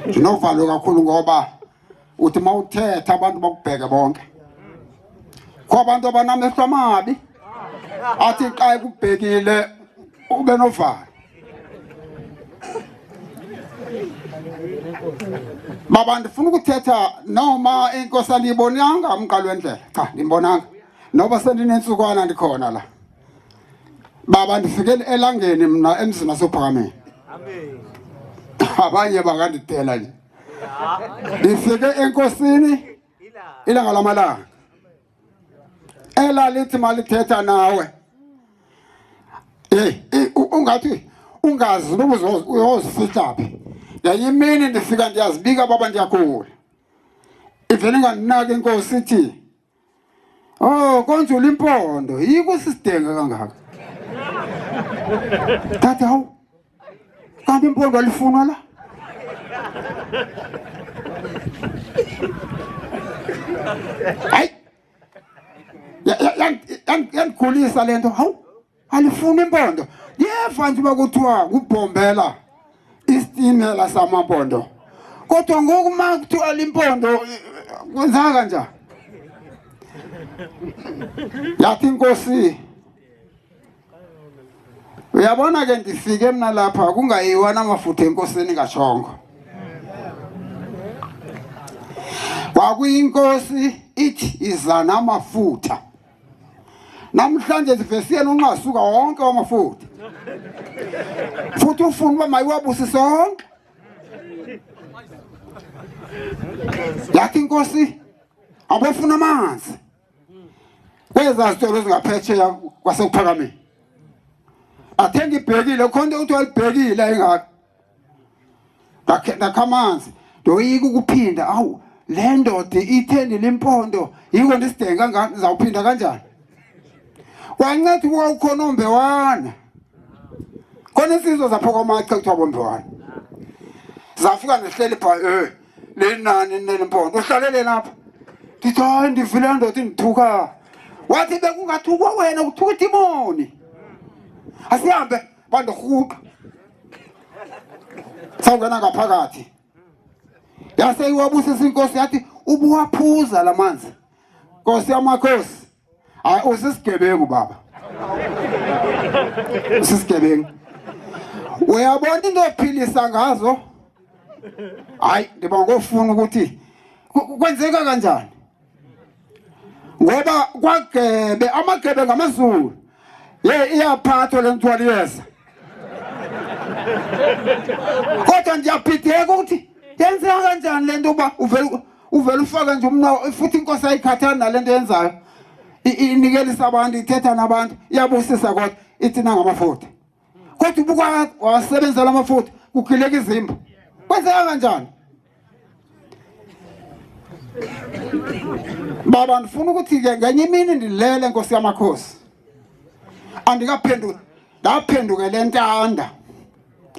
Ndinovalo kakhulu ngoba uthi mawuthetha abantu bakubheke bonke. Kwabantu abanamehlo amabi athi xa ekubhekile ube novalo. Baba ndifuna ukuthetha noma iNkosini ibonanga umqalo wendlela. Cha, ndimbonanga. Noba sendinentsukwana ndikhona la. Baba ndifike eLangeni mina emzini wasophakameni. Amen. Abanye bakanditela nje. Ndifike eNkosini iLanga lamalanga. Elalithi malithetha nawe. Ungathi ungazi uyozifihlaphi. Ngenye imini ndifika ndiyazibika baba ndiyakhula. Ivele nganginaka iNkosi ithi, "Oh, konjula impondo, yiko sisidenge kangaka." Tata hawu. Kanti impondo alifunwa la? Hayi. Yangikhulisa lento, hawu. Alifuna impondo. Yeva nje bakuthiwa kubhombela isitimela samampondo. Kodwa ngoku makuthiwa impondo kwenzaka kanjani? Yathi iNkosi, uyabona ke ndifike mina lapha kungayiwa namafutha eNkosini ngashongo. Kwakuyinkosi ithi iza namafutha. Namhlanje sivesiyena ungasuka wonke wamafutha. Futhi ufuna uba mayiwabuse sonke. Yathi iNkosi, abafuna amanzi. Kweza zitolo ezingaphetsheya kwasekuphakameni. Athe ngibhekile khonto uthi walibhekile engaka. Dakha amanzi. Ndoyika ukuphinda, awu le ndoda itheni lempondo yiko ndisidenge kangaka zawuphinda kanjani? Wanceda ukuba ukhona ombewana. Khona insizwa zapha kwamacha kuthiwa bombewana. Zafika nehleli pha le nani nelempondo. Uhlalele lapha. Ndithi hayi ndivile ndoda indithuka. Wathi bekungathukwa wena kuthuka idimoni. Asihambe bandohuqa. Sawungena ngaphakathi. Yase iwabusisa iNkosi yathi ubuwaphuza lamanzi. Nkosi yamakhosi. Hayi usisigebengu baba. Usisigebengu. Uyabona into ophilisa ngazo? Hayi ndibonga ngofuna ukuthi kwenzeka kanjani? Ngoba kwagebe amagebe ngamazulu. Iyaphathwa lentwali yesa. Kodwa ndiyaphitheka ukuthi yenzeka kanjani lento uba uvela ufaka nje umna futhi iNkosi ayikhathana nalento yenzayo. Inikelisa abantu ithetha nabantu iyabusisa kodwa ithi nangamafutha. Kodwa ubuka wasebenzela amafutha kukhileka izimbo. Kwenzeka kanjani? Baba ndifuna ukuthi ke ngenye imini ndilele Nkosi yamakhosi. Andikaphenduka. Ndaphenduka lentanda.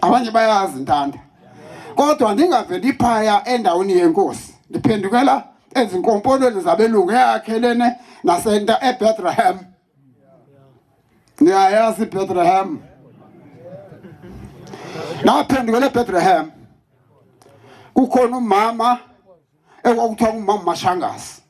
Abanye bayazi intanda. Kodwa ndingaveli phaya endaweni yeNkosi. Ndiphendukela ezinkomponweni zabelungu yakhelene nasenta eBethlehem. Niyayazi iBethlehem. Naphendukela eBethlehem. Kukhona umama ekwakuthiwa umama Mashangasi.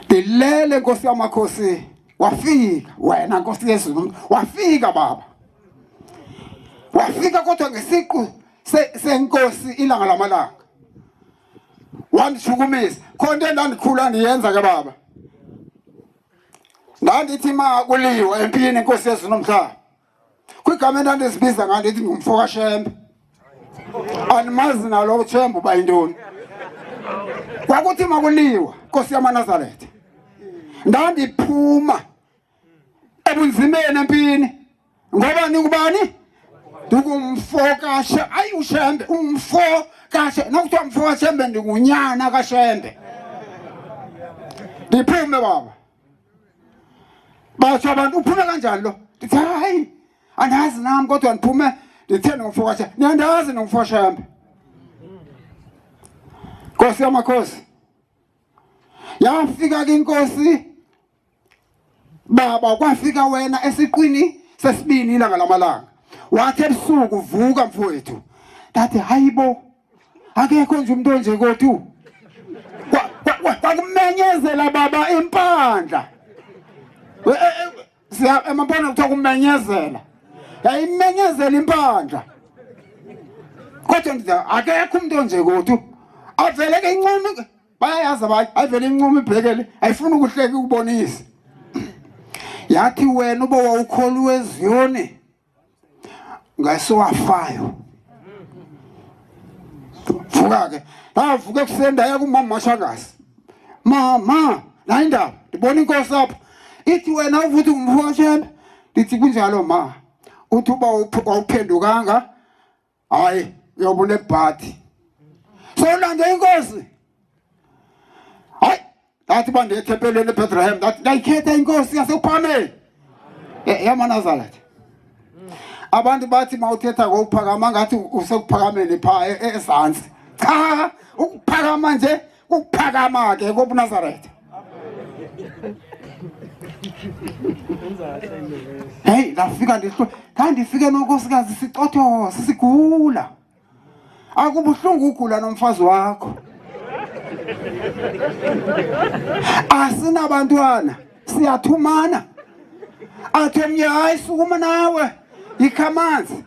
Dilele Nkosi yamakhosi wafika wena Nkosi Yesu wafika baba. Wafika kodwa ngesiqu seNkosi iLanga lamalanga. Wandishukumisa khonto endandikhula ndiyenza ke baba. Ndandithi ma kuliwa empini Nkosi Yesu nomhlaba. Kwigama endandizibiza ngandithi ngumfo kaShembe. Animazi nalo Shembe uba yintoni. Kwakuthi makuliwa Nkosi yamaNazaretha. Ndandiphuma ebunzimeni empini. Ngoba nikubani? Ndikumfo kaShembe. Ayi uShembe umfo kaShembe. Nokuthiwa umfo kaShembe ndingunyana kaShembe. Ndiphume baba. Bathi abantu uphume kanjani lo? Ndithi hayi andazi nami kodwa ndiphume nditheni ngumfo kaShembe. Niyandazi ngumfo kaShembe. Nkosi yamakhosi. Yafika ke iNkosi baba kwafika wena esiqwini sesibini ilanga lamalanga wathi ebusuku vuka mfowethu ndathi hayibo akekho nje umuntu onje kodwa kwakumenyezela baba impandla siya emampondweni kuthiwa kumenyezela yayimenyezela impandla kodwa ndithi akekho umuntu onje kodwa avele ke incomo bayayazi abayi ayivele incomo ibhekele ayifuna ukuhleka ukubonisa yathi wena uba wawukholwa eziyoni ngasowafayo vuka ke bavuke kusenda ya kumama mashakazi mama la indaba ndibona inkosi apha ithi wena uvuthi ngumfowashembe ndithi kunjalo ma uthi uba uphendukanga hayi uyobona ebhadi so lande inkosi hayi ndathi bande ethempeleni eBethlehem ndathi ndayikhetha inkosi yasephameni yamanazareth abantu bathi mawuthetha ngokuphakama ngathi usekuphakameni pha ezantsi cha ukuphakama nje ukuphakama ke kobuNazaretha hey ndafika ndifike nonkosikazi sicotho sisigula akubuhlungu ugula nomfazi wakho asinabantwana siyathumana athemnye hayi sukuma nawe ikhamanzi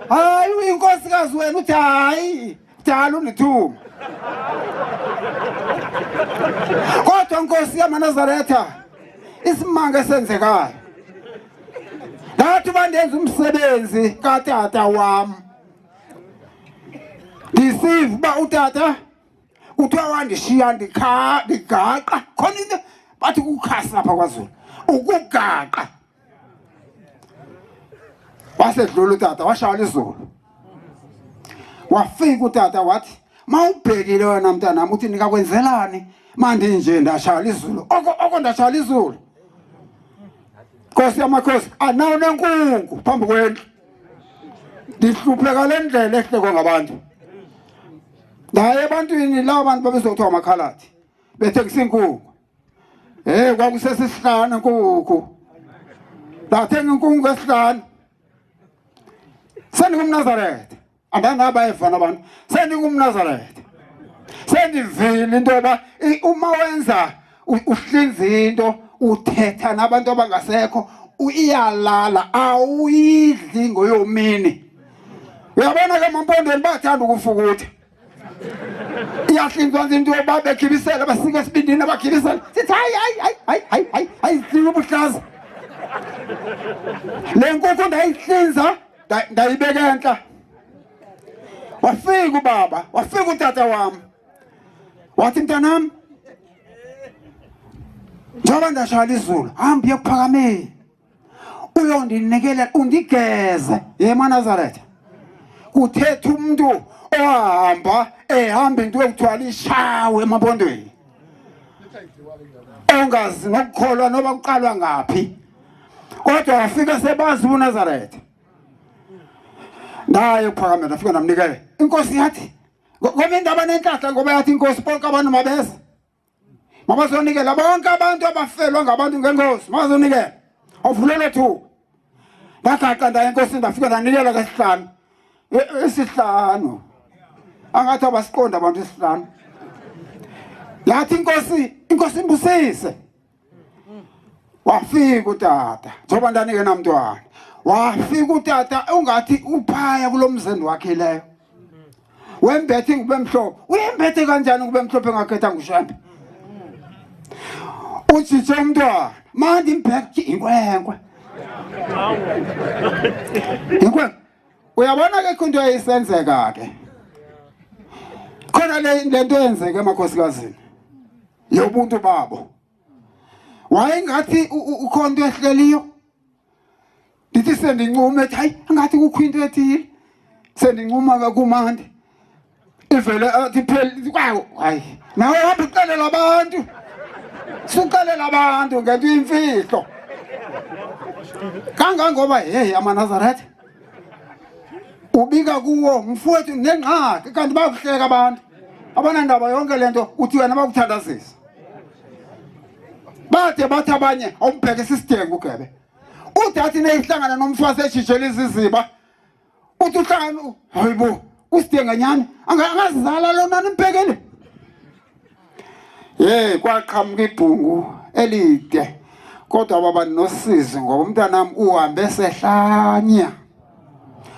hayi uyinkosikazi wena uthi hayi dala unithuma kodwa nkosi yamaNazaretha isimanga esenzekayo ngathi bandenza umsebenzi katata wami ndisiva uba utata kuthiwa wandishiya ndigaqa khona into bathi kukhasa lapha kwaZulu ukugaqa wasedlula utata washaya izulu wafika utata wathi mawubhekile wena mntanami uthi nikakwenzelani manje nje ndashaya izulu oko ndashaya izulu Nkosi yamakhosi anawo nenkungu phambi kwendlu ndihlupheka le ndlela ehlekwa ngabantu ndaye ebantwini labo bantu babezokuthiwa amakhaladi bethekisa inkungu kwakusesihlanu inkungu ndathenga inkungu esihlanu sendikumNazaretha andangaba evana abantu sendikumNazaretha sendivile into yoba uma wenza uhlinza into uthetha nabantu abangasekho iyalala awuyidli ngoyomini uyabona ke emampondweni bathanda ukufukutha iyahlinzwa nje into yoba bekhibisela basika esibindini abakhibisela sithi hayi ubuhlaza le nkukhu ndayihlinza ndayibeka enhla wafika ubaba wafika utata wami wathi mntanami njengoba ndashaya izulu hamba uyokuphakameni uyondinikela undigeze eManazaretha kuthetha umuntu ohamba ehamba into ekuthiwa ishawe emampondweni ongazi nokukholwa noba kuqalwa ngaphi kodwa wafika sebazi uNazaretha ndaye ukuphakamela ndafika namnikela inkosi yathi ngoba indaba nenhlahla ngoba yathi inkosi bonke abantu mabeze mabazonikela bonke abantu abafelwa ngabantu ngenkosi mabazonikela awuvulele thu ndagaqa ndaye inkosi ndafika ndanikela kesihlanu esihlanu angathi abasiqonda abantu esihlanu yathi inkosi imbusise wafika utata njengoba ndanike namntwana wafika utata ungathi uphaya kulomzendo wakhe leyo wembethe ngube mhlophe uyembethe kanjani ngube mhlophe engakhetha nguShembe utshitshe umntwana manje imbheki inkwenkwe uyabona ke into eyisenzeka ke khona le nto yenzeke emakhosikazini yobuntu babo wayengathi ukhona into ehleliyo ndithi sendincume ethi hayi angathi kukho into ethile sendincuma kakumandi ivele athi phela kwawo hayi nawe hamba uxelela abantu suxelela abantu ngento imfihlo kangangoba hey amaNazaretha ubika kuwo mfowethu nengxaki kanti bakuhleka abantu abanandaba yonke lento uthi wena bakuthandazisa bathe bathi abanye awumbheke sisidengu ugebe Udathi neyihlangana nomfazi eshijela iziziba. Uthi uhlangana hayibo usidinga nyani angazizala lona nimbhekele. Kwaqhamuka ibhungu elide. Kodwa baba nosizi ngoba umntanami uhambe sehlanya.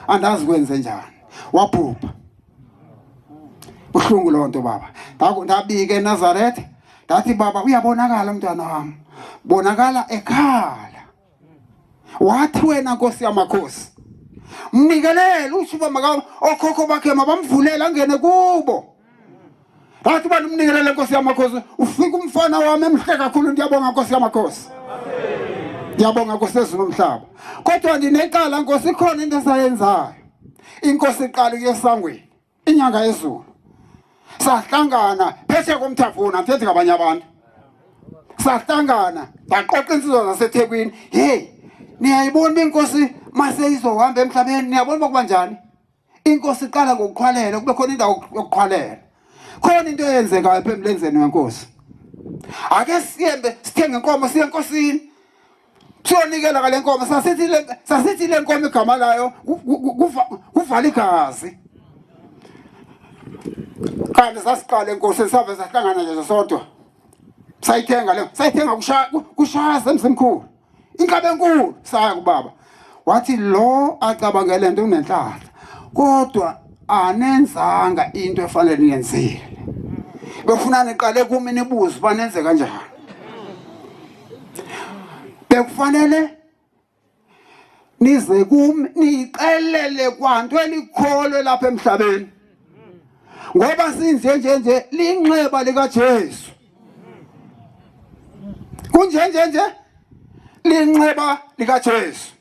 Andazi kwenze njani. Waphupha. Buhlungu lonto baba. Ndabike eNazaretha. Ndathi baba uyabonakala umntwana wami. Bonakala ekhala. Wathi wena Nkosi yamakhosi. Mnikelele ushuba maka okhokho bakhe mabamvulela angene kubo. Bathi banimnikelele Nkosi yamakhosi ufika umfana wami emhle kakhulu ngiyabonga Nkosi yamakhosi. Ngiyabonga Nkosi ezinomhlaba. Kodwa ndinecala Nkosi ikhona into esayenzayo. Inkosi iqala kuyesangweni inyanga yezulu. Sahlangana phethe komthafuna mthethe ngabanye abantu. Sahlangana baqoqa insizwa zaseThekwini. Niyayibona inkosi mase izohamba emhlabeni niyabona ukuba njani? Inkosi iqala ngokuqhwalela kube khona indawo yokuqhwalela. Khona into eyenzekayo phela emlenzeni wenkosi. Ake siyembe sithenge inkomo siye eNkosini. Siyonikela ngale nkomo sasithi le nkomo igama layo kuvala igazi. Kanti sasiqala eNkosini save sahlangana nje sodwa. Sayithenga kushaya semkhulu. Inkabe enkulu saya kubaba. Wathi lo acabangele into unenhlahla. Kodwa anenzanga into efanele niyenzile. Befuna niqale kumi nibuze banenze kanjani. Bekufanele nize kumi niqelele kwanto elikholwe lapha emhlabeni. Ngoba sinje linxeba lika Jesu. Kunje linxeba lika Jesu.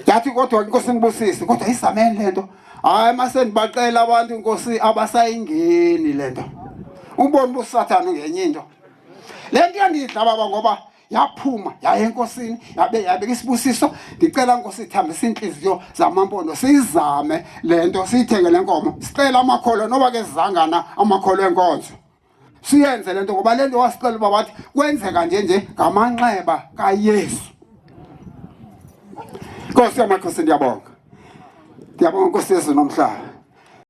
Yathi kodwa inkosi ngibusise kodwa izameni lento. Hayi mase ndibaqela abantu inkosi abasayingeni lento. Ubone busathana ngenye into. Lento yandidla baba ngoba yaphuma yaya eNkosini yabeka isibusiso. Ngicela inkosi ithambise inhliziyo zamampondo sizame lento siyithenge lenkomo. Sicela amakholo noba ke sizangana amakholo enkonzo. Siyenze lento ngoba lento wasicela baba wathi kwenzeka nje ngamanxeba kaYesu. Nkosi yamakhosi ndiyabonga. Ndiyabonga Nkosi ezinomhlaba.